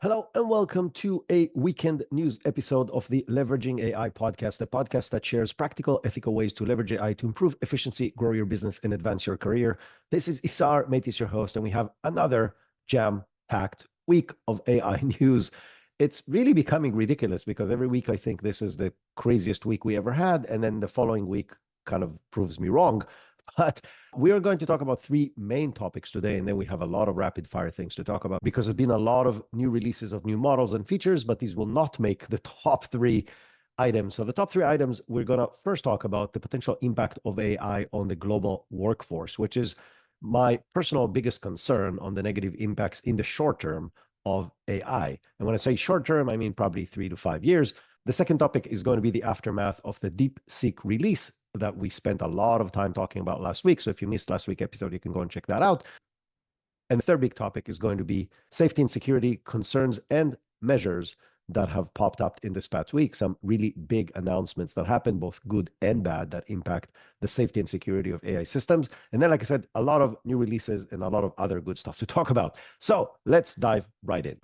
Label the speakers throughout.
Speaker 1: Hello and welcome to a weekend news episode of the Leveraging AI podcast, a podcast that shares practical, ethical ways to leverage AI to improve efficiency, grow your business, and advance your career. This is Isar Metis, your host, and we have another jam-packed week of AI news. It's really becoming ridiculous because every week I think this is the craziest week we ever had, and then the following week kind of proves me wrong. But we are going to talk about three main topics today, and then we have a lot of rapid fire things to talk about because there's been a lot of new releases of new models and features, but these will not make the top three items. So the top three items, we're going to first talk about the potential impact of AI on the global workforce, which is my personal biggest concern on the negative impacts in the short term of AI. And when I say short term, I mean probably 3 to 5 years. The second topic is going to be the aftermath of the DeepSeek release that we spent a lot of time talking about last week. So if you missed last week's episode, you can go and check that out. And the third big topic is going to be safety and security concerns and measures that have popped up in this past week. Some really big announcements that happened, both good and bad, that impact the safety and security of AI systems. And then, like I said, a lot of new releases and a lot of other good stuff to talk about. So let's dive right in.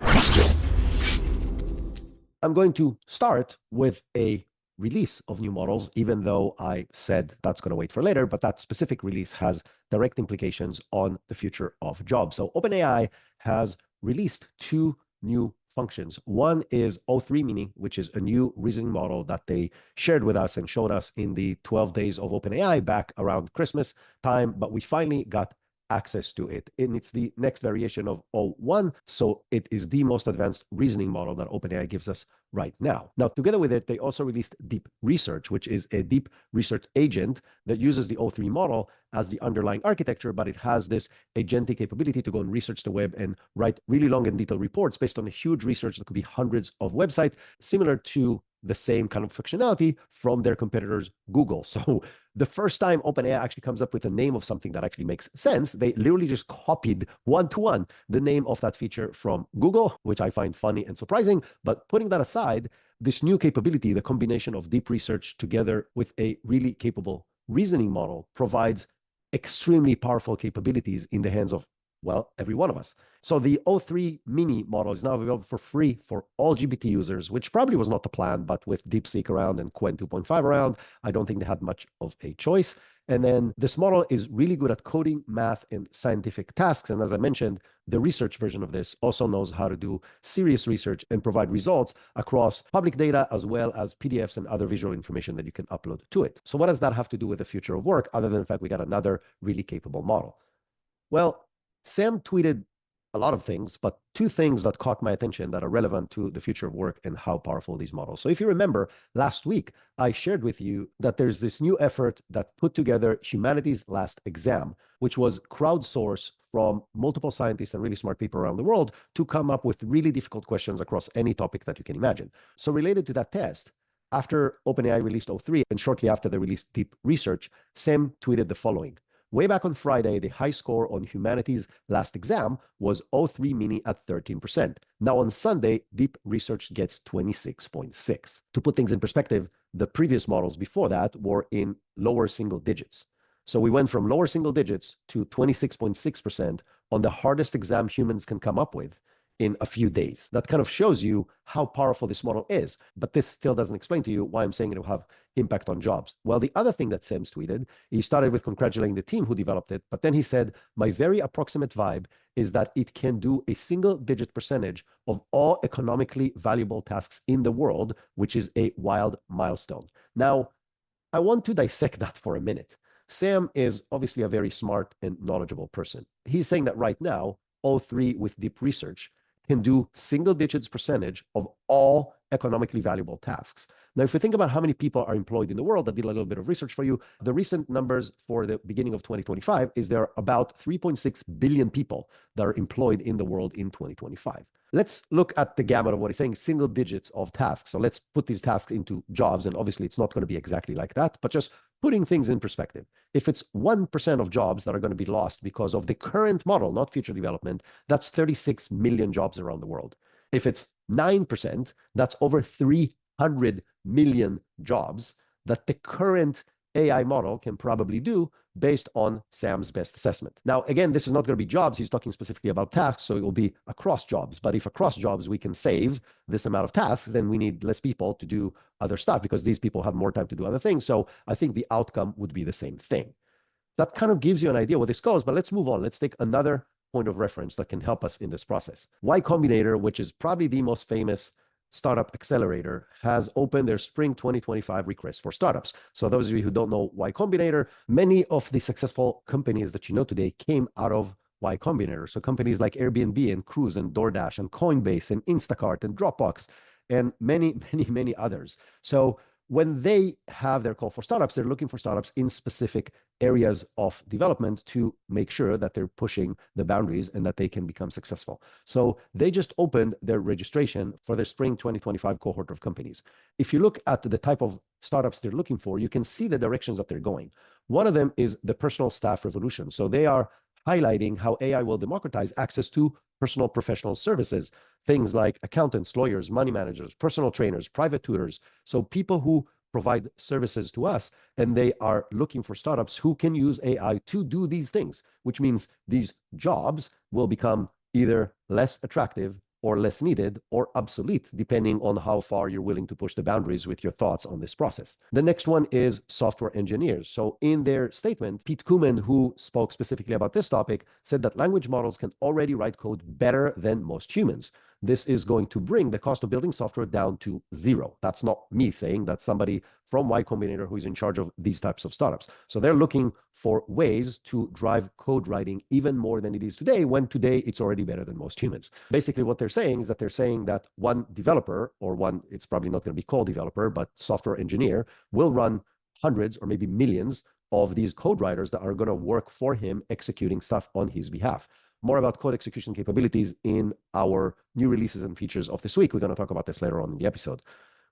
Speaker 1: I'm going to start with a release of new models, even though I said that's going to wait for later, but that specific release has direct implications on the future of jobs. So OpenAI has released two new functions. One is O3 Mini, which is a new reasoning model that they shared with us and showed us in the 12 days of OpenAI back around Christmas time, but we finally got access to it. And it's the next variation of O1. So it is the most advanced reasoning model that OpenAI gives us right now. Now, together with it, they also released Deep Research, which is a deep research agent that uses the O3 model as the underlying architecture, but it has this agentic capability to go and research the web and write really long and detailed reports based on a huge research that could be hundreds of websites, similar to the same kind of functionality from their competitors, Google. So the first time OpenAI actually comes up with a name of something that actually makes sense, they literally just copied one-to-one the name of that feature from Google, which I find funny and surprising. But putting that aside, this new capability, the combination of deep research together with a really capable reasoning model, provides extremely powerful capabilities in the hands of, well, every one of us. So the O3 Mini model is now available for free for all GPT users, which probably was not the plan, but with DeepSeek around and Qwen 2.5 around, I don't think they had much of a choice. And then this model is really good at coding, math, and scientific tasks. And as I mentioned, the research version of this also knows how to do serious research and provide results across public data as well as PDFs and other visual information that you can upload to it. So what does that have to do with the future of work, other than the fact we got another really capable model? Well, Sam tweeted a lot of things, but two things that caught my attention that are relevant to the future of work and how powerful these models. So if you remember, last week, I shared with you that there's this new effort that put together humanity's last exam, which was crowdsourced from multiple scientists and really smart people around the world to come up with really difficult questions across any topic that you can imagine. So related to that test, after OpenAI released O3 and shortly after they released Deep Research, Sam tweeted the following. Way back on Friday, the high score on humanity's last exam was O3 Mini at 13%. Now on Sunday, Deep Research gets 26.6. To put things in perspective, the previous models before that were in lower single digits. So we went from lower single digits to 26.6% on the hardest exam humans can come up with in a few days. That kind of shows you how powerful this model is. But this still doesn't explain to you why I'm saying it will have impact on jobs. Well, the other thing that Sam's tweeted, he started with congratulating the team who developed it, but then he said, my very approximate vibe is that it can do a single-digit percentage of all economically valuable tasks in the world, which is a wild milestone. Now, I want to dissect that for a minute. Sam is obviously a very smart and knowledgeable person. He's saying that right now, O3 with Deep Research can do single digits percentage of all economically valuable tasks. Now, if we think about how many people are employed in the world, I did a little bit of research for you. The recent numbers for the beginning of 2025 is there are about 3.6 billion people that are employed in the world in 2025. Let's look at the gamut of what he's saying, single digits of tasks. So let's put these tasks into jobs. And obviously, it's not going to be exactly like that, but just putting things in perspective. If it's 1% of jobs that are going to be lost because of the current model, not future development, that's 36 million jobs around the world. If it's 9%, that's over 300 million jobs that the current AI model can probably do based on Sam's best assessment. Now, again, this is not going to be jobs. He's talking specifically about tasks, so it will be across jobs. But if across jobs we can save this amount of tasks, then we need less people to do other stuff because these people have more time to do other things. So I think the outcome would be the same thing. That kind of gives you an idea where this goes, but let's move on. Let's take another point of reference that can help us in this process. Y Combinator, which is probably the most famous startup accelerator, has opened their spring 2025 request for startups. So those of you who don't know Y Combinator, many of the successful companies that you know today came out of Y Combinator. So companies like Airbnb and Cruise and DoorDash and Coinbase and Instacart and Dropbox and many others. So when they have their call for startups, they're looking for startups in specific areas of development to make sure that they're pushing the boundaries and that they can become successful. So they just opened their registration for their spring 2025 cohort of companies. If you look at the type of startups they're looking for, you can see the directions that they're going. One of them is the personal staff revolution. So they are highlighting how AI will democratize access to personal professional services, things like accountants, lawyers, money managers, personal trainers, private tutors. So people who provide services to us, and they are looking for startups who can use AI to do these things, which means these jobs will become either less attractive or less needed or obsolete, depending on how far you're willing to push the boundaries with your thoughts on this process. The next one is software engineers. So in their statement, Pete Kuman, who spoke specifically about this topic, said that language models can already write code better than most humans. This is going to bring the cost of building software down to zero. That's not me saying, that's somebody from Y Combinator who is in charge of these types of startups. So they're looking for ways to drive code writing even more than it is today, when today it's already better than most humans. Basically, what they're saying is that they're saying that one developer, or one, it's probably not going to be called developer, but software engineer, will run hundreds or maybe millions of these code writers that are going to work for him executing stuff on his behalf. More about code execution capabilities in our new releases and features of this week. We're going to talk about this later on in the episode.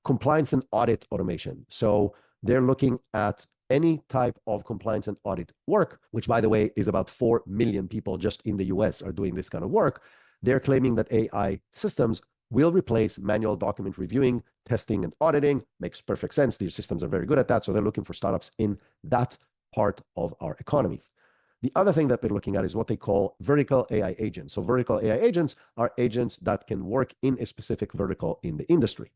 Speaker 1: Compliance and audit automation. So they're looking at any type of compliance and audit work, which, by the way, is about 4 million people just in the US are doing this kind of work. They're claiming that AI systems will replace manual document reviewing, testing, and auditing. Makes perfect sense. These systems are very good at that. So they're looking for startups in that part of our economy. The other thing that they're looking at is what they call vertical AI agents. So vertical AI agents are agents that can work in a specific vertical in the industry.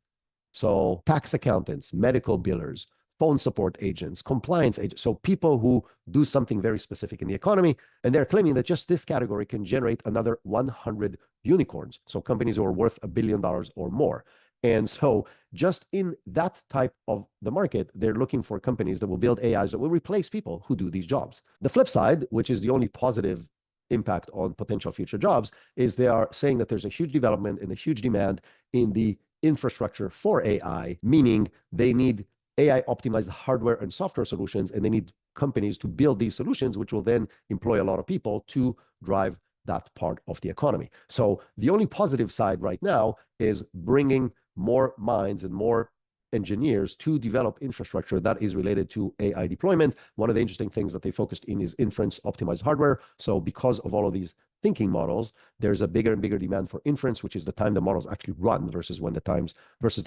Speaker 1: So tax accountants, medical billers, phone support agents, compliance agents. So people who do something very specific in the economy. And they're claiming that just this category can generate another 100 unicorns. So companies who are worth $1 billion or more. And so just in that type of the market, they're looking for companies that will build AIs that will replace people who do these jobs. The flip side, which is the only positive impact on potential future jobs, is they are saying that there's a huge development and a huge demand in the infrastructure for AI, meaning they need AI optimized hardware and software solutions, and they need companies to build these solutions, which will then employ a lot of people to drive that part of the economy. So the only positive side right now is bringing more minds and more engineers to develop infrastructure that is related to AI deployment. One of the interesting things that they focused in is inference optimized hardware. So because of all of these thinking models, there's a bigger and bigger demand for inference, which is the time the models actually run versus the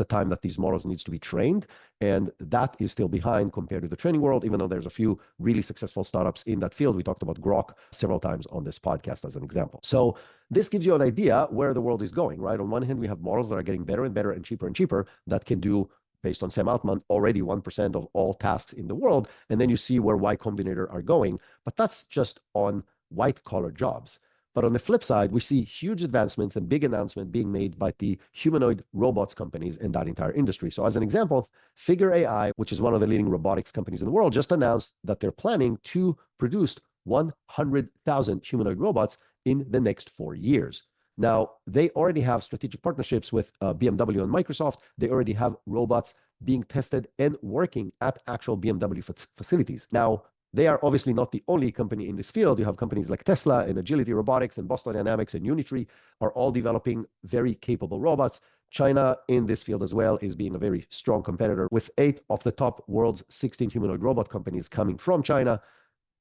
Speaker 1: time that these models needs to be trained. And that is still behind compared to the training world, even though there's a few really successful startups in that field. We talked about Grok several times on this podcast as an example. So this gives you an idea where the world is going, right? On one hand, we have models that are getting better and better and cheaper that can do, based on Sam Altman, already 1% of all tasks in the world. And then you see where Y Combinator are going. But that's just on white collar jobs. But on the flip side, we see huge advancements and big announcements being made by the humanoid robots companies in that entire industry. So as an example, Figure AI, which is one of the leading robotics companies in the world, just announced that they're planning to produce 100,000 humanoid robots in the next 4 years. Now, they already have strategic partnerships with BMW and Microsoft. They already have robots being tested and working at actual BMW facilities. Now, they are obviously not the only company in this field. You have companies like Tesla and Agility Robotics and Boston Dynamics and Unitree are all developing very capable robots. China in this field as well is being a very strong competitor, with 8 of the top world's 16 humanoid robot companies coming from China.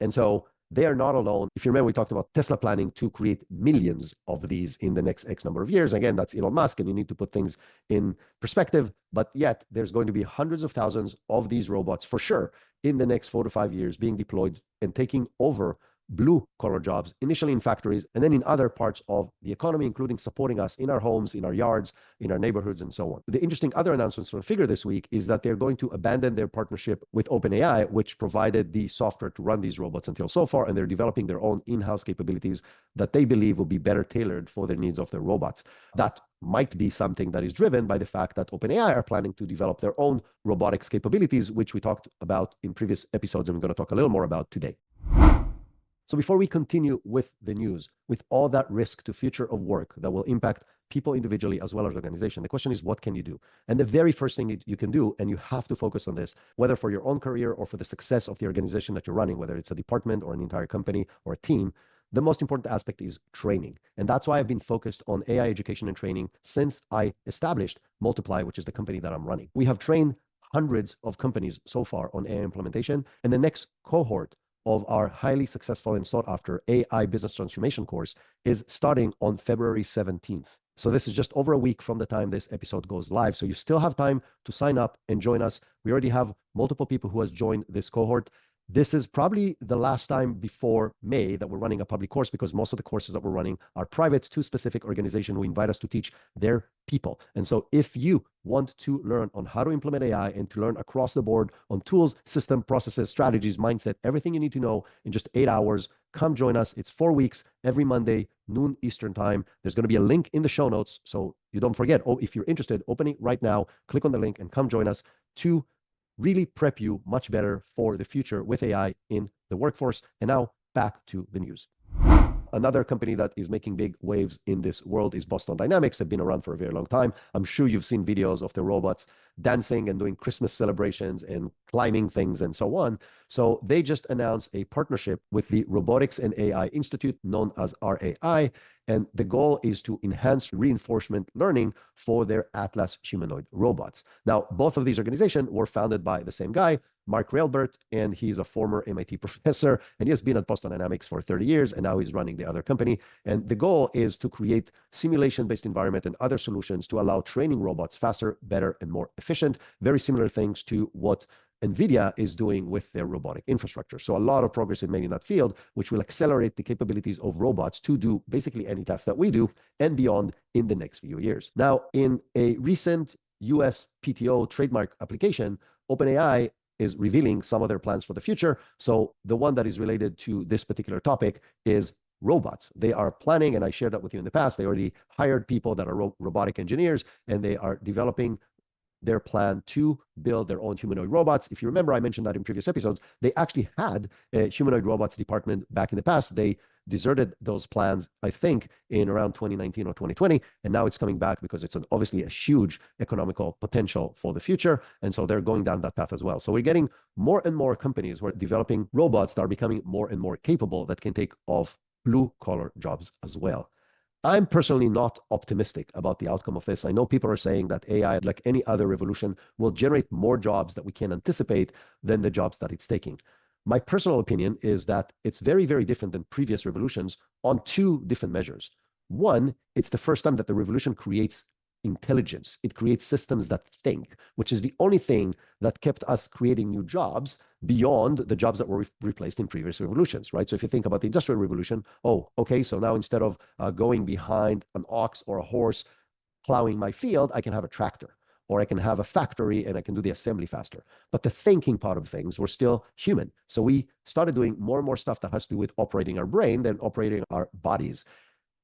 Speaker 1: And so they are not alone. If you remember, we talked about Tesla planning to create millions of these in the next X number of years. Again, that's Elon Musk, and you need to put things in perspective. But yet, there's going to be hundreds of thousands of these robots for sure in the next 4 to 5 years being deployed and taking over blue collar jobs, initially in factories and then in other parts of the economy, including supporting us in our homes, in our yards, in our neighborhoods, and so on. The interesting other announcements from Figure this week is that they're going to abandon their partnership with OpenAI, which provided the software to run these robots until so far, and they're developing their own in-house capabilities that they believe will be better tailored for the needs of their robots. That might be something that is driven by the fact that OpenAI are planning to develop their own robotics capabilities, which we talked about in previous episodes, and we're going to talk a little more about today. So before we continue with the news, with all that risk to future of work that will impact people individually as well as organization, the question is, what can you do? And the very first thing you can do, and you have to focus on this, whether for your own career or for the success of the organization that you're running, whether it's a department or an entire company or a team, the most important aspect is training. And that's why I've been focused on AI education and training since I established Multiply, which is the company that I'm running. We have trained hundreds of companies so far on AI implementation, and the next cohort of our highly successful and sought after AI business transformation course is starting on February 17th. So this is just over a week from the time this episode goes live. So you still have time to sign up and join us. We already have multiple people who has joined this cohort. This is probably the last time before May that we're running a public course, because most of the courses that we're running are private to specific organizations who invite us to teach their people. And so if you want to learn on how to implement AI and to learn across the board on tools, system, processes, strategies, mindset, everything you need to know in just 8 hours, come join us. It's 4 weeks, every Monday, noon Eastern time. There's going to be a link in the show notes, so you don't forget. Oh, if you're interested, open it right now, click on the link and come join us to really prep you much better for the future with AI in the workforce. And now back to the news. Another company that is making big waves in this world is Boston Dynamics. They've been around for a very long time. I'm sure you've seen videos of the robots dancing and doing Christmas celebrations and climbing things and so on. So they just announced a partnership with the Robotics and AI Institute, known as RAI. And the goal is to enhance reinforcement learning for their Atlas humanoid robots. Now, both of these organizations were founded by the same guy, Mark Railbert, and he's a former MIT professor, and he has been at Boston Dynamics for 30 years, and now he's running the other company. And the goal is to create simulation-based environment and other solutions to allow training robots faster, better, and more efficient. Very similar things to what NVIDIA is doing with their robotic infrastructure. So a lot of progress is made in that field, which will accelerate the capabilities of robots to do basically any task that we do and beyond in the next few years. Now, in a recent US PTO trademark application, OpenAI is revealing some of their plans for the future. So the one that is related to this particular topic is robots. They are planning, and I shared that with you in the past, they already hired people that are robotic engineers, and they are developing their plan to build their own humanoid robots. If you remember, I mentioned that in previous episodes, they actually had a humanoid robots department back in the past. They deserted those plans, I think, in around 2019 or 2020, and now it's coming back because it's obviously a huge economical potential for the future, and so they're going down that path as well. So we're getting more and more companies who are developing robots that are becoming more and more capable that can take off blue-collar jobs as well. I'm personally not optimistic about the outcome of this. I know people are saying that AI, like any other revolution, will generate more jobs that we can anticipate than the jobs that it's taking. My personal opinion is that it's very, very different than previous revolutions on two different measures. One, it's the first time that the revolution creates intelligence. It creates systems that think, which is the only thing that kept us creating new jobs beyond the jobs that were replaced in previous revolutions, right? So if you think about the Industrial Revolution, oh, okay, so now instead of going behind an ox or a horse plowing my field, I can have a tractor, or I can have a factory and I can do the assembly faster. But the thinking part of things were still human. So we started doing more and more stuff that has to do with operating our brain than operating our bodies.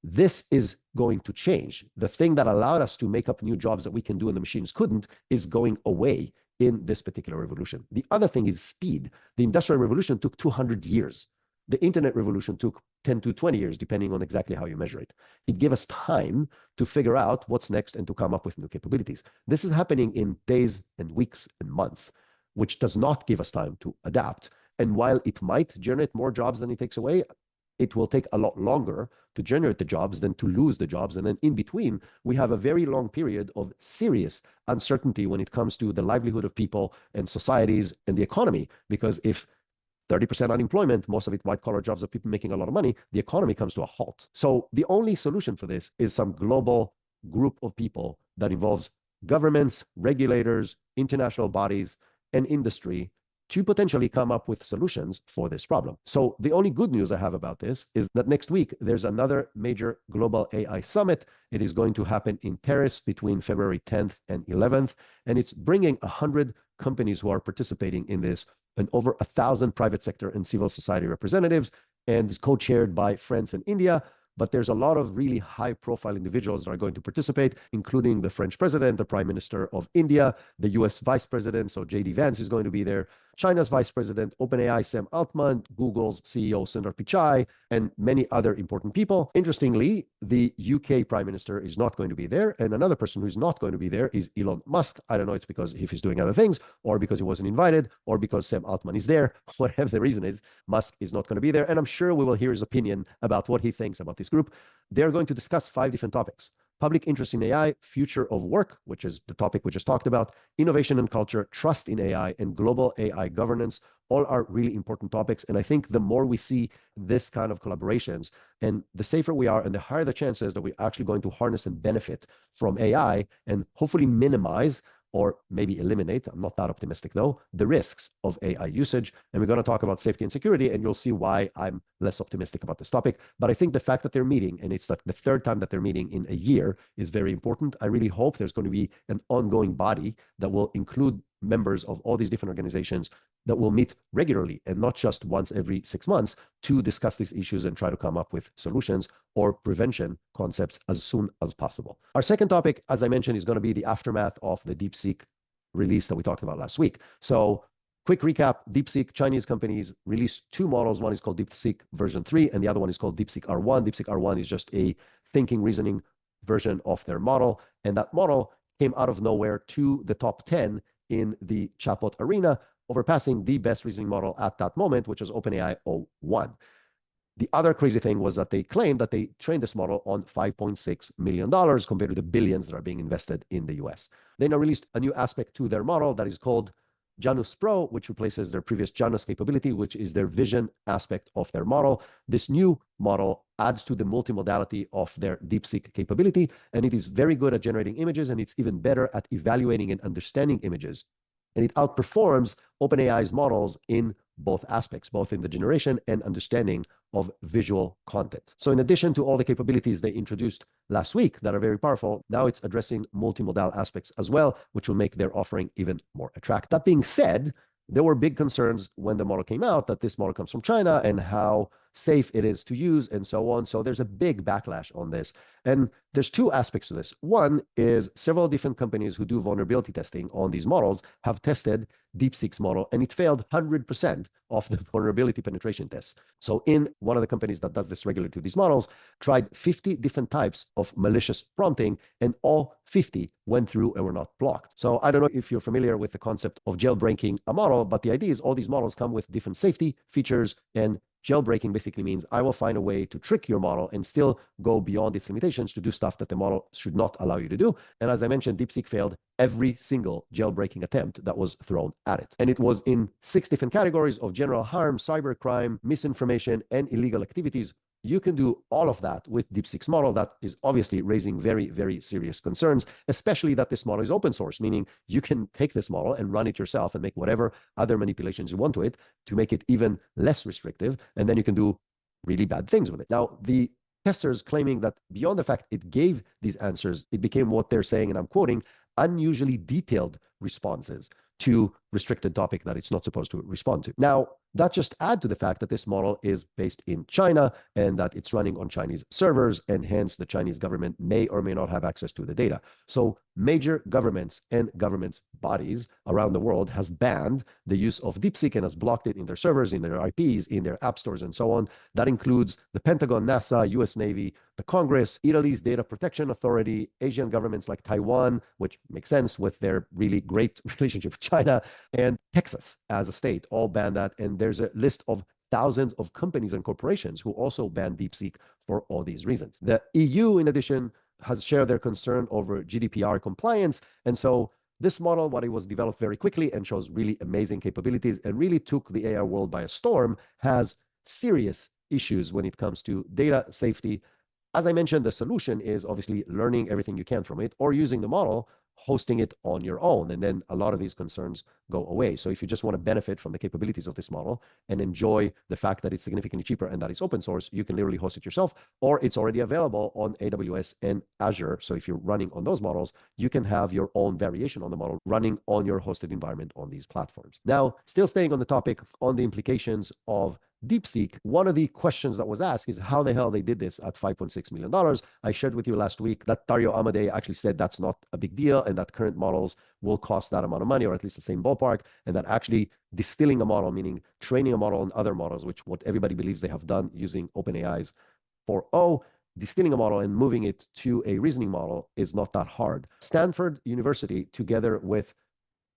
Speaker 1: This is going to change. The thing that allowed us to make up new jobs that we can do and the machines couldn't is going away in this particular revolution. The other thing is speed. The Industrial Revolution took 200 years. The Internet Revolution took 10 to 20 years, depending on exactly how you measure it. It gave us time to figure out what's next and to come up with new capabilities. This is happening in days and weeks and months, which does not give us time to adapt. And while it might generate more jobs than it takes away, it will take a lot longer to generate the jobs than to lose the jobs. And then in between, we have a very long period of serious uncertainty when it comes to the livelihood of people and societies and the economy. Because if 30% unemployment, most of it white-collar jobs of people making a lot of money, the economy comes to a halt. So the only solution for this is some global group of people that involves governments, regulators, international bodies, and industry to potentially come up with solutions for this problem. So the only good news I have about this is that next week there's another major global AI summit. It is going to happen in Paris between February 10th and 11th, and it's bringing 100 companies who are participating in this and over 1,000 private sector and civil society representatives, and is co-chaired by France and India. But there's a lot of really high-profile individuals that are going to participate, including the French president, the Prime Minister of India, the US Vice President, so J.D. Vance is going to be there, China's Vice President, OpenAI Sam Altman, Google's CEO Sundar Pichai, and many other important people. Interestingly, the UK Prime Minister is not going to be there, and another person who's not going to be there is Elon Musk. I don't know, it's because if he's doing other things, or because he wasn't invited, or because Sam Altman is there. Whatever the reason is, Musk is not going to be there, and I'm sure we will hear his opinion about what he thinks about this group. They're going to discuss 5 different topics: public interest in AI, future of work, which is the topic we just talked about, innovation and culture, trust in AI, and global AI governance. All are really important topics. And I think the more we see this kind of collaborations, and the safer we are, and the higher the chances that we're actually going to harness and benefit from AI and hopefully minimize or maybe eliminate, I'm not that optimistic though, the risks of AI usage. And we're going to talk about safety and security, and you'll see why I'm less optimistic about this topic. But I think the fact that they're meeting, and it's like the 3rd time that they're meeting in a year, is very important. I really hope there's going to be an ongoing body that will include members of all these different organizations that will meet regularly and not just once every 6 months to discuss these issues and try to come up with solutions or prevention concepts as soon as possible. Our second topic, as I mentioned, is going to be the aftermath of the DeepSeek release that we talked about last week. So quick recap: DeepSeek, Chinese companies, released 2 models. One is called DeepSeek version 3, and the other one is called DeepSeek R1. DeepSeek R1 is just a thinking, reasoning version of their model, and that model came out of nowhere to the top 10 in the chatbot arena, overpassing the best reasoning model at that moment, which was OpenAI O1. The other crazy thing was that they claimed that they trained this model on $5.6 million compared to the billions that are being invested in the US. They now released a new aspect to their model that is called Janus Pro, which replaces their previous Janus capability, which is their vision aspect of their model. This new model adds to the multimodality of their DeepSeek capability, and it is very good at generating images, and it's even better at evaluating and understanding images. And it outperforms OpenAI's models in both aspects, both in the generation and understanding of visual content. So in addition to all the capabilities they introduced last week that are very powerful, now it's addressing multimodal aspects as well, which will make their offering even more attractive. That being said, there were big concerns when the model came out that this model comes from China and how safe it is to use and so on. So there's a big backlash on this. And there's 2 aspects to this. One is several different companies who do vulnerability testing on these models have tested DeepSeek's model, and it failed 100% of the vulnerability penetration tests. So in one of the companies that does this regularly to these models, tried 50 different types of malicious prompting, and all 50 went through and were not blocked. So I don't know if you're familiar with the concept of jailbreaking a model, but the idea is all these models come with different safety features, and jailbreaking basically means I will find a way to trick your model and still go beyond its limitations to do stuff that the model should not allow you to do. And as I mentioned, DeepSeek failed every single jailbreaking attempt that was thrown at it. And it was in 6 different categories of general harm, cybercrime, misinformation, and illegal activities. You can do all of that with DeepSeek's model. That is obviously raising very, very serious concerns, especially that this model is open source, meaning you can take this model and run it yourself and make whatever other manipulations you want to it to make it even less restrictive, and then you can do really bad things with it. Now, the testers claiming that beyond the fact it gave these answers, it became what they're saying, and I'm quoting, unusually detailed responses to restricted topic that it's not supposed to respond to. Now, that just adds to the fact that this model is based in China and that it's running on Chinese servers, and hence the Chinese government may or may not have access to the data. So major governments and governments bodies around the world has banned the use of DeepSeek and has blocked it in their servers, in their IPs, in their app stores, and so on. That includes the Pentagon, NASA, US Navy, the Congress, Italy's Data Protection Authority, Asian governments like Taiwan, which makes sense with their really great relationship with China, and Texas as a state all banned that. And there's a list of thousands of companies and corporations who also banned DeepSeek for all these reasons. The EU, in addition, has shared their concern over GDPR compliance. And so This model, what it was developed very quickly and shows really amazing capabilities and really took the AI world by a storm, has serious issues when it comes to data safety. As I mentioned, the solution is obviously learning everything you can from it or using the model, hosting it on your own. And then a lot of these concerns go away. So if you just want to benefit from the capabilities of this model and enjoy the fact that it's significantly cheaper and that it's open source, you can literally host it yourself, or it's already available on AWS and Azure. So if you're running on those models, you can have your own variation on the model running on your hosted environment on these platforms. Now, still staying on the topic on the implications of DeepSeek, one of the questions that was asked is how the hell they did this at $5.6 million. I shared with you last week that Dario Amodei actually said that's not a big deal and that current models will cost that amount of money, or at least the same ballpark, and that actually distilling a model, meaning training a model on other models, which what everybody believes they have done using OpenAI's 4.0, distilling a model and moving it to a reasoning model is not that hard. Stanford University, together with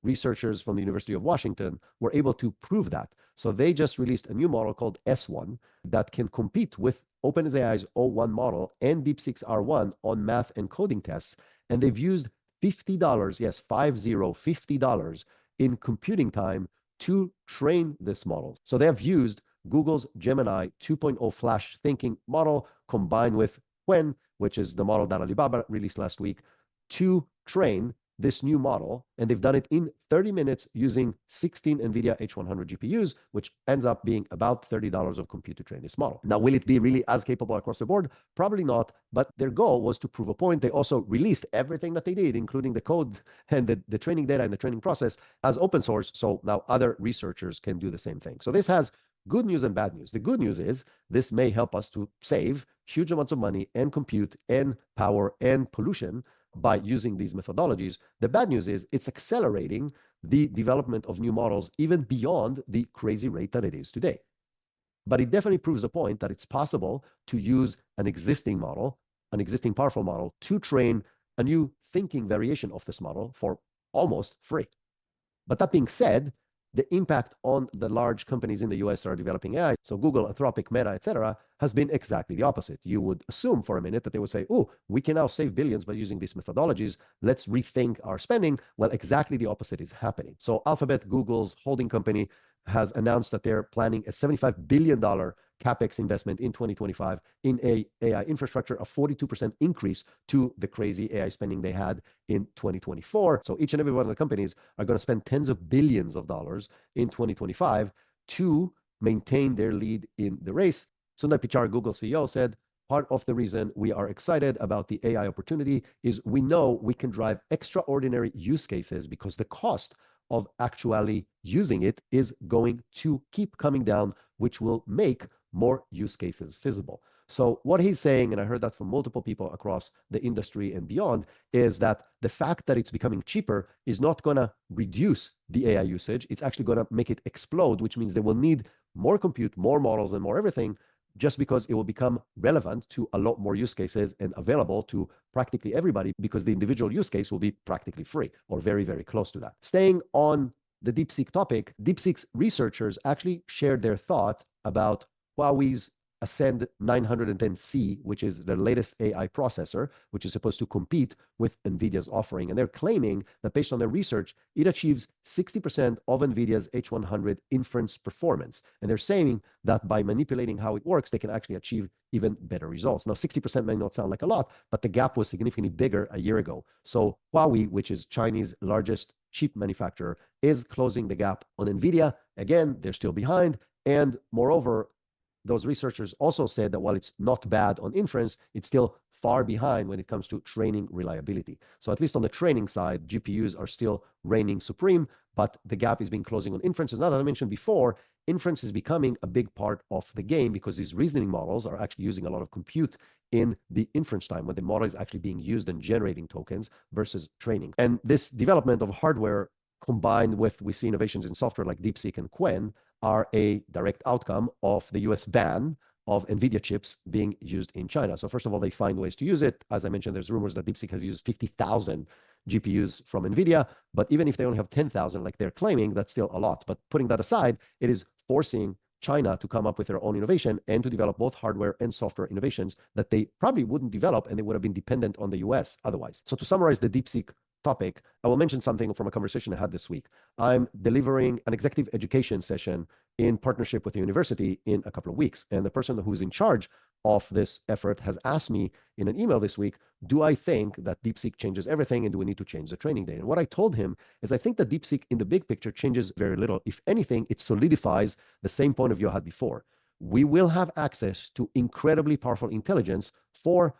Speaker 1: researchers from the University of Washington, were able to prove that. So they just released a new model called S1 that can compete with OpenAI's O1 model and DeepSeek's R1 on math and coding tests. And they've used $50, yes, $50 in computing time to train this model. So they have used Google's Gemini 2.0 flash thinking model combined with Qwen, which is the model that Alibaba released last week, to train this new model, and they've done it in 30 minutes using 16 NVIDIA H100 GPUs, which ends up being about $30 of compute to train this model. Now, will it be really as capable across the board? Probably not, but their goal was to prove a point. They also released everything that they did, including the code and the training data and the training process as open source, so now other researchers can do the same thing. So this has good news and bad news. The good news is this may help us to save huge amounts of money and compute and power and pollution by using these methodologies. The bad news is it's accelerating the development of new models even beyond the crazy rate that it is today. But it definitely proves the point that it's possible to use an existing model, an existing powerful model, to train a new thinking variation of this model for almost free. But that being said, the impact on the large companies in the US that are developing AI, so Google, Anthropic, Meta, etc., has been exactly the opposite. You would assume for a minute that they would say, oh, we can now save billions by using these methodologies. Let's rethink our spending. Well, exactly the opposite is happening. So Alphabet, Google's holding company, has announced that they're planning a $75 billion CapEx investment in 2025 in AI infrastructure, a 42% increase to the crazy AI spending they had in 2024. So each and every one of the companies are going to spend tens of billions of dollars in 2025 to maintain their lead in the race. Sundar Pichai, Google CEO, said, part of the reason we are excited about the AI opportunity is we know we can drive extraordinary use cases because the cost of actually using it is going to keep coming down, which will make more use cases feasible. So what he's saying, and I heard that from multiple people across the industry and beyond, is that the fact that it's becoming cheaper is not going to reduce the AI usage. It's actually going to make it explode, which means they will need more compute, more models, and more everything, just because it will become relevant to a lot more use cases and available to practically everybody because the individual use case will be practically free or very, very close to that. Staying on the DeepSeek topic, DeepSeek's researchers actually shared their thought about Huawei's Ascend 910C, which is their latest AI processor, which is supposed to compete with NVIDIA's offering. And they're claiming that based on their research, it achieves 60% of NVIDIA's H100 inference performance. And they're saying that by manipulating how it works, they can actually achieve even better results. Now, 60% may not sound like a lot, but the gap was significantly bigger a year ago. So Huawei, which is Chinese largest chip manufacturer, is closing the gap on NVIDIA. Again, they're still behind. And moreover, those researchers also said that while it's not bad on inference, it's still far behind when it comes to training reliability. So at least on the training side, GPUs are still reigning supreme, but the gap is being closing on inference. As I mentioned before, inference is becoming a big part of the game because these reasoning models are actually using a lot of compute in the inference time when the model is actually being used and generating tokens versus training. And this development of hardware combined with, we see innovations in software like DeepSeek and Qwen, are a direct outcome of the US ban of NVIDIA chips being used in China. So first of all, they find ways to use it. As I mentioned, there's rumors that DeepSeek has used 50,000 GPUs from NVIDIA, but even if they only have 10,000 like they're claiming, that's still a lot. But putting that aside, it is forcing China to come up with their own innovation and to develop both hardware and software innovations that they probably wouldn't develop and they would have been dependent on the US otherwise. So to summarize the DeepSeek topic, I will mention something from a conversation I had this week. I'm delivering an executive education session in partnership with the university in a couple of weeks. And the person who's in charge of this effort has asked me in an email this week, do I think that DeepSeek changes everything and do we need to change the training data? And what I told him is I think that DeepSeek in the big picture changes very little. If anything, it solidifies the same point of view I had before. We will have access to incredibly powerful intelligence for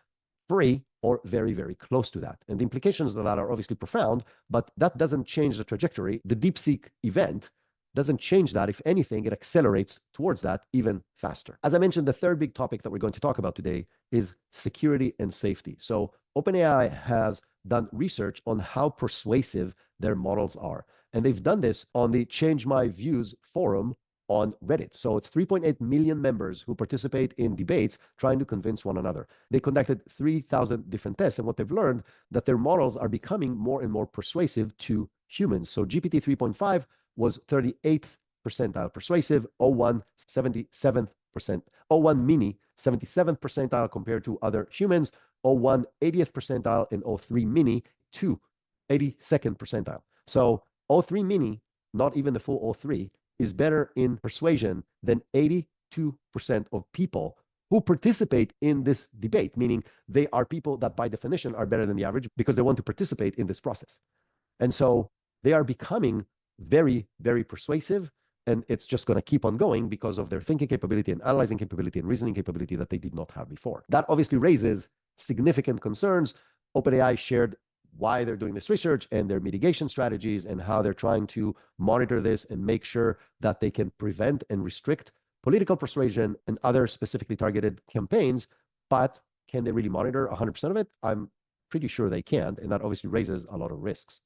Speaker 1: free or very, very close to that. And the implications of that are obviously profound, but that doesn't change the trajectory. The DeepSeek event doesn't change that. If anything, it accelerates towards that even faster. As I mentioned, the third big topic that we're going to talk about today is security and safety. So OpenAI has done research on how persuasive their models are. And they've done this on the Change My Views forum on Reddit. So it's 3.8 million members who participate in debates trying to convince one another. They conducted 3,000 different tests, and what they've learned that their models are becoming more and more persuasive to humans. So GPT 3.5 was 38th percentile persuasive, O1 77%, O1 mini 77th percentile compared to other humans, O1 80th percentile, and O3 mini 2 82nd percentile. So O3 mini, not even the full O3, is better in persuasion than 82% of people who participate in this debate, meaning they are people that by definition are better than the average because they want to participate in this process. And so they are becoming very, very persuasive, and it's just going to keep on going because of their thinking capability and analyzing capability and reasoning capability that they did not have before. That obviously raises significant concerns. OpenAI shared why they're doing this research and their mitigation strategies and how they're trying to monitor this and make sure that they can prevent and restrict political persuasion and other specifically targeted campaigns. But can they really monitor 100% of it? I'm pretty sure they can't, and that obviously raises a lot of risks.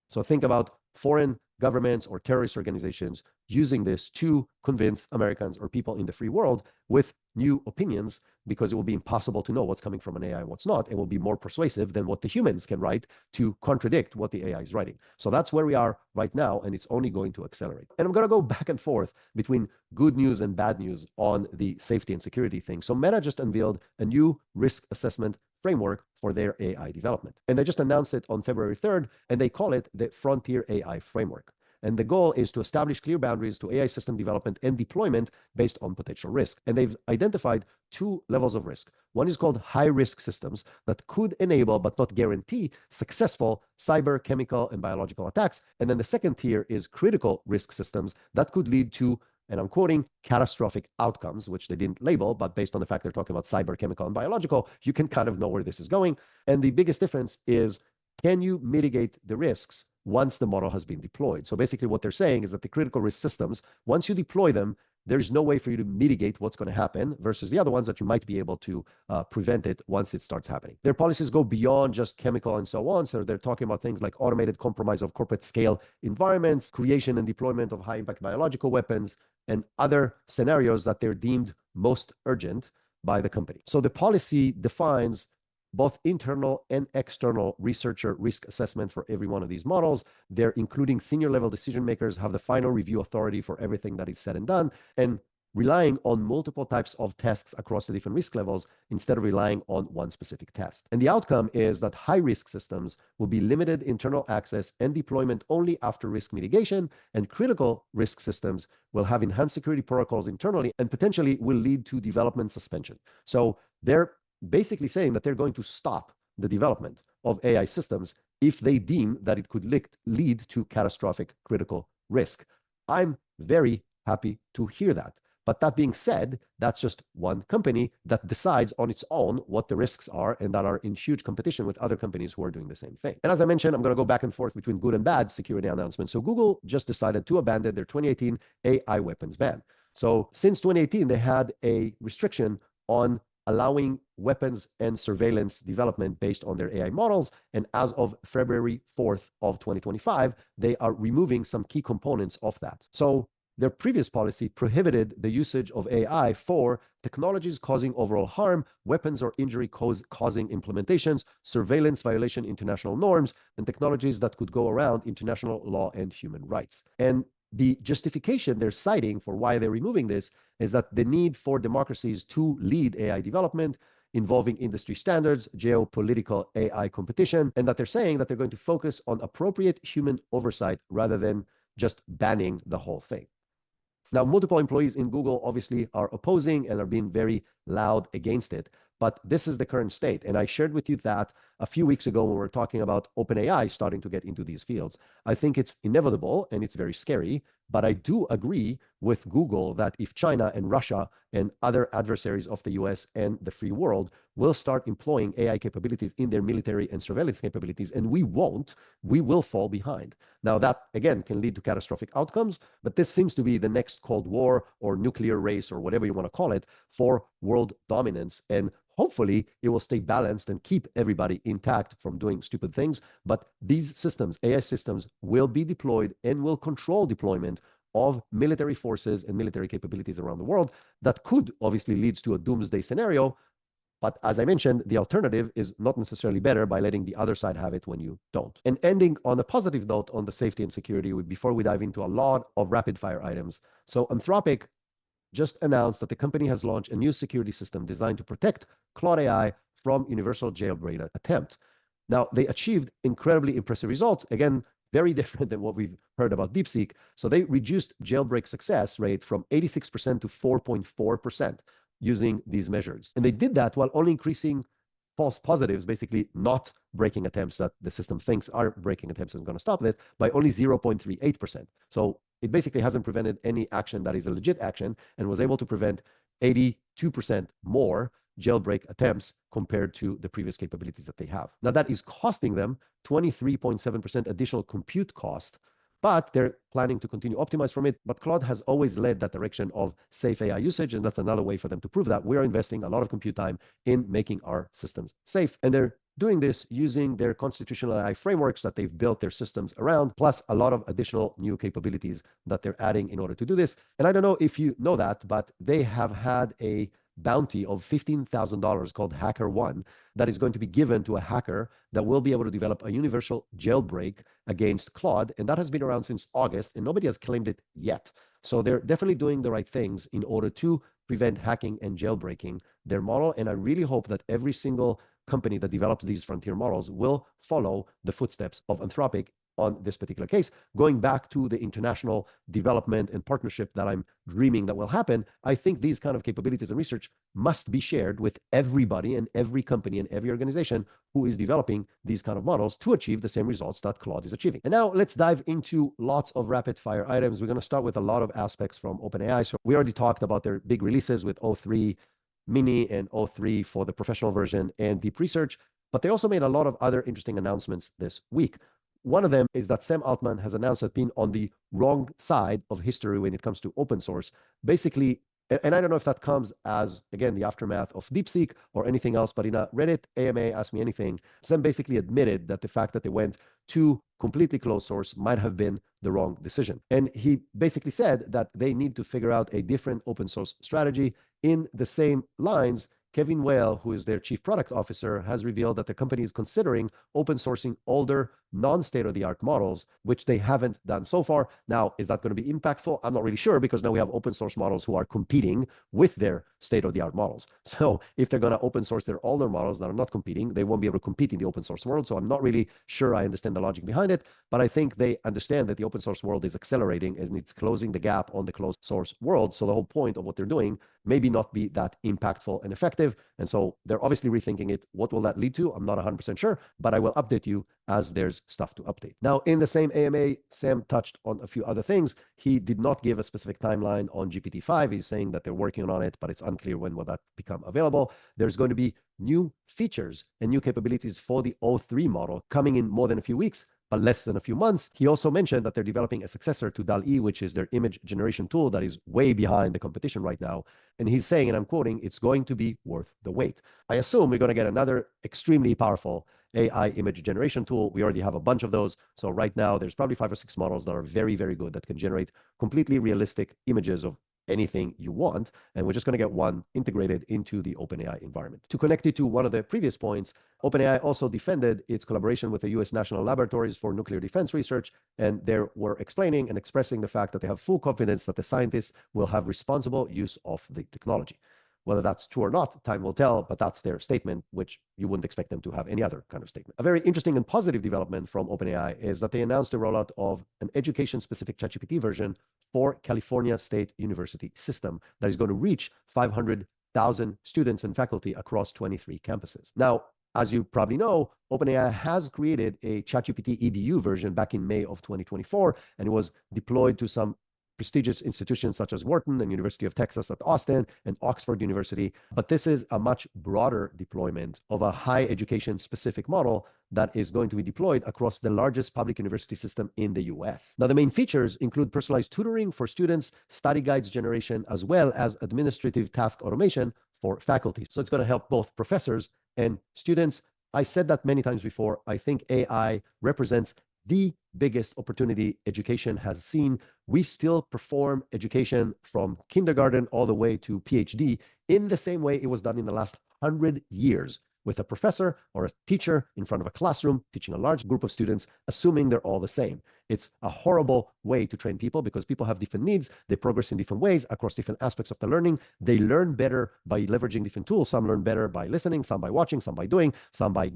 Speaker 1: So think about foreign governments or terrorist organizations using this to convince Americans or people in the free world with new opinions, because it will be impossible to know what's coming from an AI and what's not. It will be more persuasive than what the humans can write to contradict what the AI is writing. So that's where we are right now, and it's only going to accelerate. And I'm going to go back and forth between good news and bad news on the safety and security thing. So Meta just unveiled a new risk assessment framework for their AI development. And they just announced it on February 3rd, and they call it the Frontier AI Framework. And the goal is to establish clear boundaries to AI system development and deployment based on potential risk. And they've identified two levels of risk. One is called high-risk systems that could enable but not guarantee successful cyber, chemical, and biological attacks. And then the second tier is critical risk systems that could lead to, and I'm quoting, catastrophic outcomes, which they didn't label, but based on the fact they're talking about cyber, chemical, and biological, you can kind of know where this is going. And the biggest difference is, can you mitigate the risks once the model has been deployed? So basically what they're saying is that the critical risk systems, once you deploy them, there's no way for you to mitigate what's going to happen versus the other ones that you might be able to prevent it once it starts happening. Their policies go beyond just chemical and so on. So they're talking about things like automated compromise of corporate scale environments, creation and deployment of high impact biological weapons, and other scenarios that they're deemed most urgent by the company. So the policy defines both internal and external researcher risk assessment for every one of these models. They're including senior level decision makers have the final review authority for everything that is said and done, and relying on multiple types of tests across the different risk levels instead of relying on one specific test. And the outcome is that high-risk systems will be limited internal access and deployment only after risk mitigation, and critical risk systems will have enhanced security protocols internally and potentially will lead to development suspension. So they're basically saying that they're going to stop the development of AI systems if they deem that it could lead to catastrophic critical risk. I'm very happy to hear that. But that being said, that's just one company that decides on its own what the risks are and that are in huge competition with other companies who are doing the same thing. And as I mentioned, I'm going to go back and forth between good and bad security announcements. So Google just decided to abandon their 2018 AI weapons ban. So since 2018, they had a restriction on allowing weapons and surveillance development based on their AI models. And as of February 4th of 2025, they are removing some key components of that. So their previous policy prohibited the usage of AI for technologies causing overall harm, weapons or injury causing implementations, surveillance violation international norms, and technologies that could go around international law and human rights. And the justification they're citing for why they're removing this is that the need for democracies to lead AI development involving industry standards, geopolitical AI competition, and that they're saying that they're going to focus on appropriate human oversight rather than just banning the whole thing. Now, multiple employees in Google obviously are opposing and are being very loud against it. But this is the current state. And I shared with you that a few weeks ago when we were talking about OpenAI starting to get into these fields. I think it's inevitable and it's very scary. But I do agree with Google that if China and Russia and other adversaries of the US and the free world will start employing AI capabilities in their military and surveillance capabilities, and we won't, we will fall behind. Now, that again can lead to catastrophic outcomes, but this seems to be the next Cold War or nuclear race or whatever you want to call it for world dominance. And hopefully, it will stay balanced and keep everybody intact from doing stupid things. But these systems, AI systems, will be deployed and will control deployment of military forces and military capabilities around the world. That could obviously lead to a doomsday scenario. But as I mentioned, the alternative is not necessarily better by letting the other side have it when you don't. And ending on a positive note on the safety and security before we dive into a lot of rapid fire items. So Anthropic just announced that the company has launched a new security system designed to protect Claude AI from universal jailbreak attempt. Now, they achieved incredibly impressive results. Again, very different than what we've heard about DeepSeek. So they reduced jailbreak success rate from 86% to 4.4% using these measures. And they did that while only increasing false positives, basically not breaking attempts that the system thinks are breaking attempts and going to stop it, by only 0.38%. So it basically hasn't prevented any action that is a legit action and was able to prevent 82% more jailbreak attempts compared to the previous capabilities that they have. Now, that is costing them 23.7% additional compute cost, but they're planning to continue optimize from it. But Claude has always led that direction of safe AI usage, and that's another way for them to prove that. We're investing a lot of compute time in making our systems safe, and they're doing this using their constitutional AI frameworks that they've built their systems around, plus a lot of additional new capabilities that they're adding in order to do this. And I don't know if you know that, but they have had a bounty of $15,000 called HackerOne that is going to be given to a hacker that will be able to develop a universal jailbreak against Claude. And that has been around since August, and nobody has claimed it yet. So they're definitely doing the right things in order to prevent hacking and jailbreaking their model. And I really hope that every single company that develops these frontier models will follow the footsteps of Anthropic on this particular case. Going back to the international development and partnership that I'm dreaming that will happen, I think these kind of capabilities and research must be shared with everybody and every company and every organization who is developing these kind of models to achieve the same results that Claude is achieving. And now let's dive into lots of rapid fire items. We're going to start with a lot of aspects from OpenAI. So we already talked about their big releases with O3 Mini and O3 for the professional version and deep research, but they also made a lot of other interesting announcements this week. One of them is that Sam Altman has announced that being on the wrong side of history when it comes to open source. Basically, and I don't know if that comes as, again, the aftermath of DeepSeek or anything else, but in a Reddit AMA Ask Me Anything, Sam basically admitted that the fact that they went to completely closed source might have been the wrong decision. And he basically said that they need to figure out a different open source strategy. In the same lines, Kevin Whale, who is their chief product officer, has revealed that the company is considering open sourcing older, non-state-of-the-art models, which they haven't done so far. Now, is that going to be impactful? I'm not really sure, because now we have open source models who are competing with their state-of-the-art models. So if they're going to open source their older models that are not competing, they won't be able to compete in the open source world. So I'm not really sure I understand the logic behind it, but I think they understand that the open source world is accelerating and it's closing the gap on the closed source world. So the whole point of what they're doing maybe not be that impactful and effective. And so they're obviously rethinking it. What will that lead to? I'm not 100% sure, but I will update you as there's stuff to update. Now, in the same AMA, Sam touched on a few other things. He did not give a specific timeline on GPT-5. He's saying that they're working on it, but it's unclear when will that become available. There's going to be new features and new capabilities for the O3 model coming in more than a few weeks, but less than a few months. He also mentioned that they're developing a successor to DAL-E, which is their image generation tool that is way behind the competition right now. And he's saying, and I'm quoting, it's going to be worth the wait. I assume we're going to get another extremely powerful AI image generation tool. We already have a bunch of those. So right now, there's probably 5 or 6 models that are very, very good that can generate completely realistic images of anything you want, and we're just going to get one integrated into the OpenAI environment. To connect it to one of the previous points, OpenAI also defended its collaboration with the US National Laboratories for Nuclear Defense Research, and they were explaining and expressing the fact that they have full confidence that the scientists will have responsible use of the technology. Whether that's true or not, time will tell, but that's their statement, which you wouldn't expect them to have any other kind of statement. A very interesting and positive development from OpenAI is that they announced the rollout of an education-specific ChatGPT version for California State University system that is going to reach 500,000 students and faculty across 23 campuses. Now, as you probably know, OpenAI has created a ChatGPT EDU version back in May of 2024, and it was deployed to some prestigious institutions such as Wharton and University of Texas at Austin and Oxford University. But this is a much broader deployment of a high education specific model that is going to be deployed across the largest public university system in the US. Now, the main features include personalized tutoring for students, study guides generation, as well as administrative task automation for faculty. So it's going to help both professors and students. I said that many times before. I think AI represents the biggest opportunity education has seen. We still perform education from kindergarten all the way to PhD in the same way it was done in the last 100 years, with a professor or a teacher in front of a classroom teaching a large group of students, assuming they're all the same. It's a horrible way to train people because people have different needs. They progress in different ways across different aspects of the learning. They learn better by leveraging different tools. Some learn better by listening, some by watching, some by doing, some by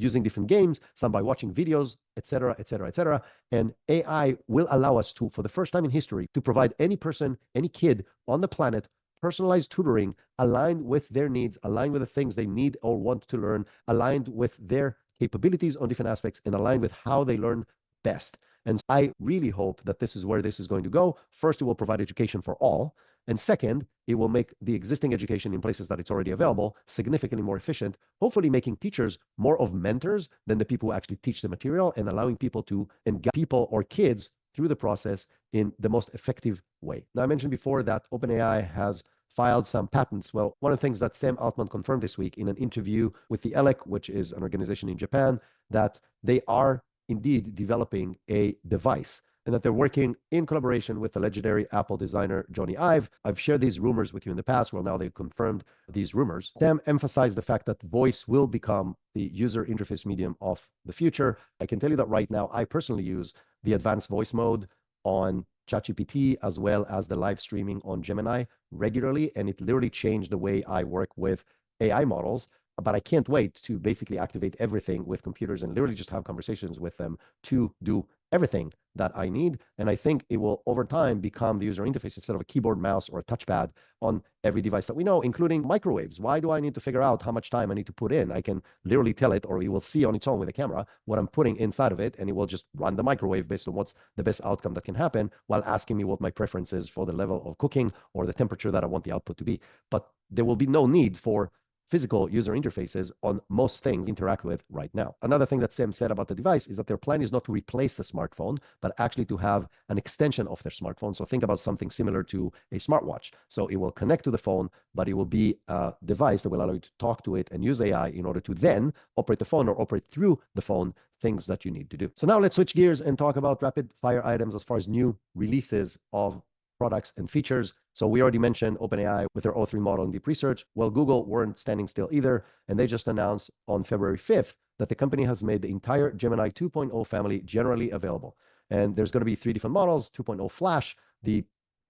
Speaker 1: using different games, some by watching videos, etc., etc., etc. And AI will allow us to, for the first time in history, to provide any person, any kid on the planet, personalized tutoring aligned with their needs, aligned with the things they need or want to learn, aligned with their capabilities on different aspects, and aligned with how they learn best. And I really hope that this is where this is going to go. First, it will provide education for all. And second, it will make the existing education in places that it's already available significantly more efficient, hopefully making teachers more of mentors than the people who actually teach the material, and allowing people to guide people or kids through the process in the most effective way. Now, I mentioned before that OpenAI has filed some patents. Well, one of the things that Sam Altman confirmed this week in an interview with the ELEC, which is an organization in Japan, that they are indeed developing a device, and that they're working in collaboration with the legendary Apple designer Johnny Ive. I've shared these rumors with you in the past. Well, now they've confirmed these rumors. Sam emphasized the fact that voice will become the user interface medium of the future. I can tell you that right now, I personally use the advanced voice mode on ChatGPT as well as the live streaming on Gemini regularly, and it literally changed the way I work with AI models. But I can't wait to basically activate everything with computers and literally just have conversations with them to do everything that I need. And I think it will over time become the user interface instead of a keyboard, mouse, or a touchpad on every device that we know, including microwaves. Why do I need to figure out how much time I need to put in? I can literally tell it, or it will see on its own with a camera what I'm putting inside of it, and it will just run the microwave based on what's the best outcome that can happen, while asking me what my preference is for the level of cooking or the temperature that I want the output to be. But there will be no need for physical user interfaces on most things interact with right now. Another thing that Sam said about the device is that their plan is not to replace the smartphone, but actually to have an extension of their smartphone. So think about something similar to a smartwatch. So it will connect to the phone, but it will be a device that will allow you to talk to it and use AI in order to then operate the phone or operate through the phone things that you need to do. So now let's switch gears and talk about rapid fire items as far as new releases of products and features. So we already mentioned OpenAI with their O3 model in deep research. Well, Google weren't standing still either, and they just announced on February 5th that the company has made the entire Gemini 2.0 family generally available. And there's going to be 3 different models: 2.0 Flash, the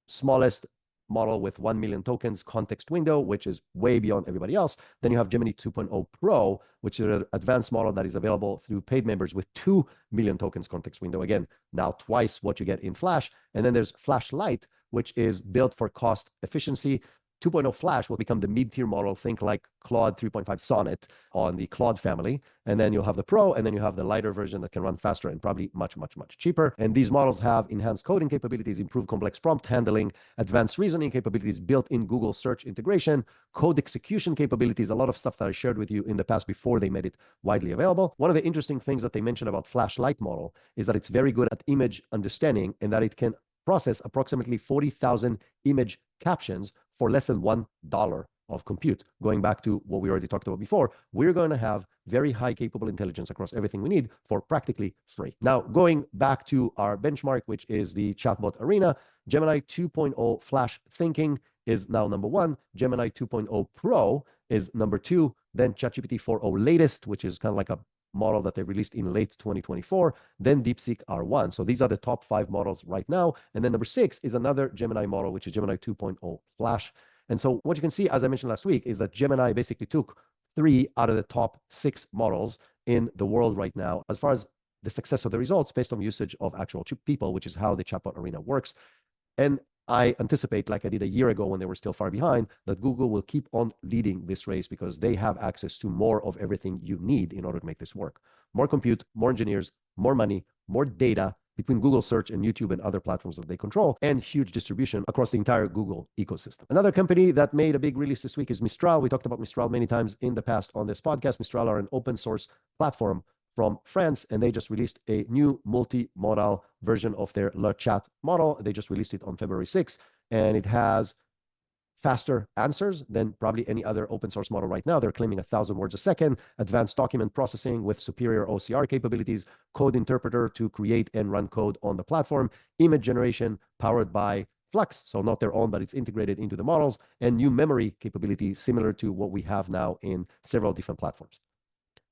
Speaker 1: smallest model with 1 million tokens context window, which is way beyond everybody else. Then you have Gemini 2.0 Pro, which is an advanced model that is available through paid members with 2 million tokens context window. Again, now twice what you get in Flash. And then there's Flash Lite, which is built for cost efficiency. 2.0 Flash will become the mid-tier model. Think like Claude 3.5 Sonnet on the Claude family. And then you'll have the Pro, and then you have the lighter version that can run faster and probably much, much, much cheaper. And these models have enhanced coding capabilities, improved complex prompt handling, advanced reasoning capabilities, built-in Google search integration, code execution capabilities, a lot of stuff that I shared with you in the past before they made it widely available. One of the interesting things that they mentioned about Flash Lite model is that it's very good at image understanding, and that it can process approximately 40,000 image captions for less than $1 of compute. Going back to what we already talked about before, we're going to have very high capable intelligence across everything we need for practically free. Now, going back to our benchmark, which is the chatbot arena, Gemini 2.0 Flash Thinking is now number 1. Gemini 2.0 Pro is number 2. Then ChatGPT 4.0 latest, which is kind of like a model that they released in late 2024, then DeepSeek R1. So these are the top 5 models right now. And then number 6 is another Gemini model, which is Gemini 2.0 Flash. And so what you can see, as I mentioned last week, is that Gemini basically took 3 out of the top 6 models in the world right now as far as the success of the results based on usage of actual people, which is how the chatbot arena works. And I anticipate, like I did a year ago when they were still far behind, that Google will keep on leading this race because they have access to more of everything you need in order to make this work. More compute, more engineers, more money, more data between Google Search and YouTube and other platforms that they control, and huge distribution across the entire Google ecosystem. Another company that made a big release this week is Mistral. We talked about Mistral many times in the past on this podcast. Mistral are an open source platform from France, and they just released a new multi-modal version of their Le Chat model. They just released it on February 6th, and it has faster answers than probably any other open source model right now. They're claiming 1,000 words a second, advanced document processing with superior OCR capabilities, code interpreter to create and run code on the platform, image generation powered by Flux, so not their own, but it's integrated into the models, and new memory capability similar to what we have now in several different platforms.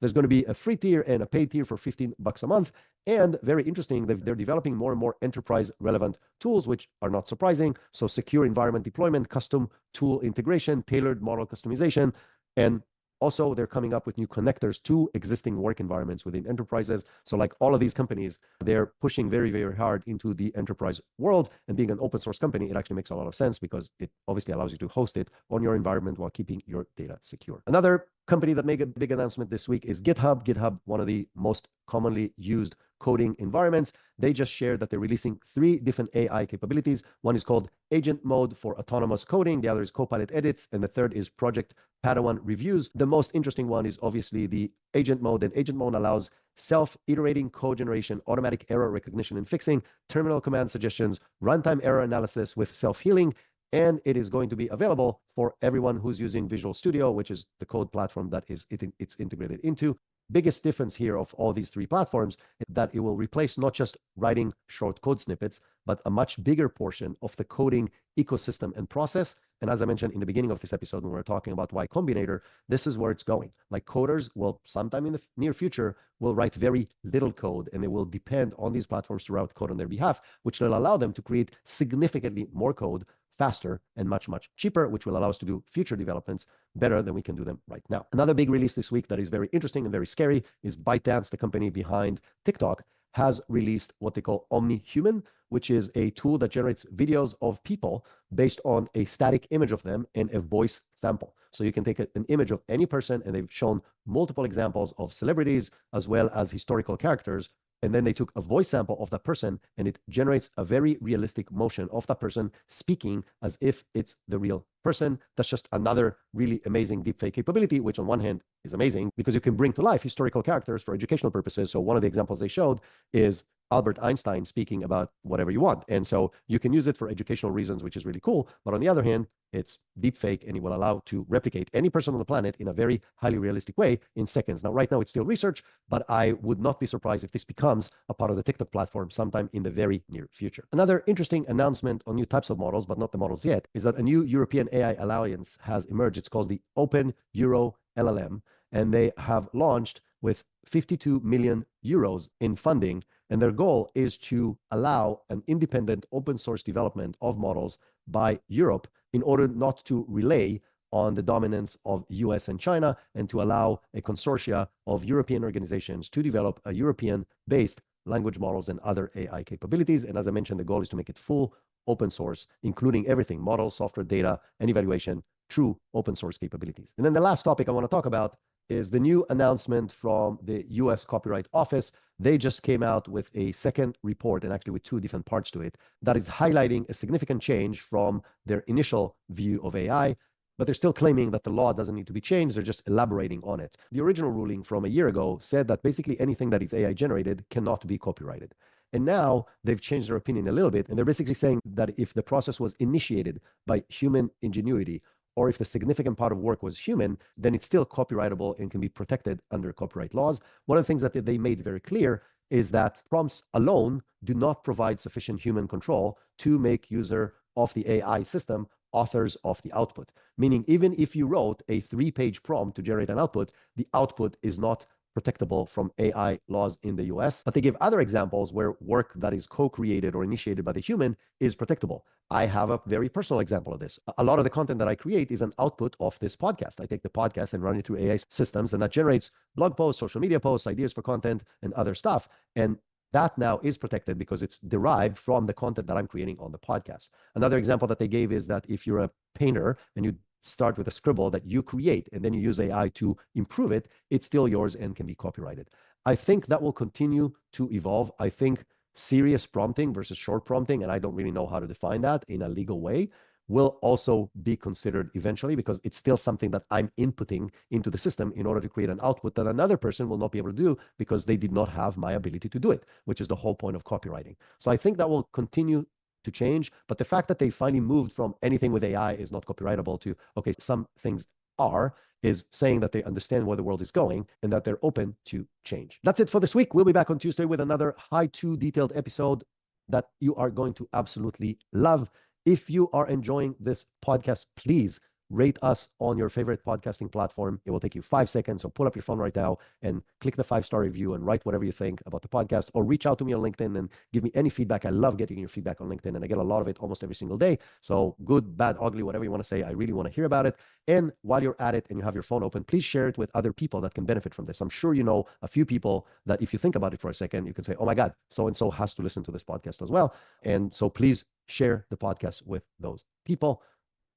Speaker 1: There's going to be a free tier and a paid tier for $15 a month. And very interesting, they're developing more and more enterprise relevant tools, which are not surprising. So secure environment deployment, custom tool integration, tailored model customization, and also they're coming up with new connectors to existing work environments within enterprises. So like all of these companies, they're pushing very, very hard into the enterprise world. And being an open source company, it actually makes a lot of sense because it obviously allows you to host it on your environment while keeping your data secure. Another company that made a big announcement this week is GitHub. GitHub, one of the most commonly used coding environments. They just shared that they're releasing 3 different AI capabilities. One is called Agent Mode for autonomous coding. The other is Copilot Edits. And the third is Project Padawan Reviews. The most interesting one is obviously the Agent Mode. And Agent Mode allows self-iterating code generation, automatic error recognition and fixing, terminal command suggestions, runtime error analysis with self-healing, and it is going to be available for everyone who's using Visual Studio, which is the code platform that it's integrated into. Biggest difference here of all these 3 platforms is that it will replace not just writing short code snippets, but a much bigger portion of the coding ecosystem and process. And as I mentioned in the beginning of this episode, when we were talking about Y Combinator, this is where it's going. Like coders will sometime in the near future will write very little code, and they will depend on these platforms to write code on their behalf, which will allow them to create significantly more code faster and much, much cheaper, which will allow us to do future developments better than we can do them right now. Another big release this week that is very interesting and very scary is ByteDance, the company behind TikTok, has released what they call OmniHuman, which is a tool that generates videos of people based on a static image of them and a voice sample. So you can take an image of any person, and they've shown multiple examples of celebrities as well as historical characters. And then they took a voice sample of that person, and it generates a very realistic motion of that person speaking as if it's the real person. That's just another really amazing deepfake capability, which on one hand is amazing because you can bring to life historical characters for educational purposes. So one of the examples they showed is Albert Einstein speaking about whatever you want. And so you can use it for educational reasons, which is really cool. But on the other hand, it's deepfake, and it will allow to replicate any person on the planet in a very highly realistic way in seconds. Now, right now, it's still research, but I would not be surprised if this becomes a part of the TikTok platform sometime in the very near future. Another interesting announcement on new types of models, but not the models yet, is that a new European AI alliance has emerged. It's called the Open Euro LLM, and they have launched with 52 million euros in funding. And their goal is to allow an independent open source development of models by Europe in order not to rely on the dominance of US and China, and to allow a consortia of European organizations to develop a European-based language models and other AI capabilities. And as I mentioned, the goal is to make it full open source, including everything, models, software, data, and evaluation, true open source capabilities. And then the last topic I want to talk about is the new announcement from the US Copyright Office. They just came out with a second report, and actually with 2 different parts to it, that is highlighting a significant change from their initial view of AI, but they're still claiming that the law doesn't need to be changed. They're just elaborating on it. The original ruling from a year ago said that basically anything that is AI generated cannot be copyrighted. And now they've changed their opinion a little bit, and they're basically saying that if the process was initiated by human ingenuity, or if the significant part of work was human, then it's still copyrightable and can be protected under copyright laws. One of the things that they made very clear is that prompts alone do not provide sufficient human control to make user of the AI system authors of the output. Meaning, even if you wrote a 3-page prompt to generate an output, the output is not protectable from AI laws in the US, but they give other examples where work that is co-created or initiated by the human is protectable. I have a very personal example of this. A lot of the content that I create is an output of this podcast. I take the podcast and run it through AI systems, and that generates blog posts, social media posts, ideas for content, and other stuff. And that now is protected because it's derived from the content that I'm creating on the podcast. Another example that they gave is that if you're a painter and you start with a scribble that you create and then you use AI to improve it, it's still yours and can be copyrighted. I think that will continue to evolve. I think serious prompting versus short prompting, and I don't really know how to define that in a legal way, will also be considered eventually, because it's still something that I'm inputting into the system in order to create an output that another person will not be able to do because they did not have my ability to do it, which is the whole point of copywriting. So I think that will continue to change, but the fact that they finally moved from anything with AI is not copyrightable to, okay, some things are, is saying that they understand where the world is going and that they're open to change. That's it for this week. We'll be back on Tuesday with another high-to detailed episode that you are going to absolutely love. If you are enjoying this podcast, please rate us on your favorite podcasting platform. It will take you 5 seconds. So pull up your phone right now and click the 5-star review and write whatever you think about the podcast, or reach out to me on LinkedIn and give me any feedback. I love getting your feedback on LinkedIn, and I get a lot of it almost every single day. So good, bad, ugly, whatever you want to say, I really want to hear about it. And while you're at it and you have your phone open, please share it with other people that can benefit from this. I'm sure you know a few people that if you think about it for a second, you can say, oh my God, so-and-so has to listen to this podcast as well. And so please share the podcast with those people.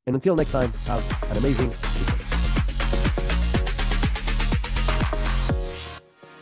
Speaker 1: And until next time, have an amazing weekend.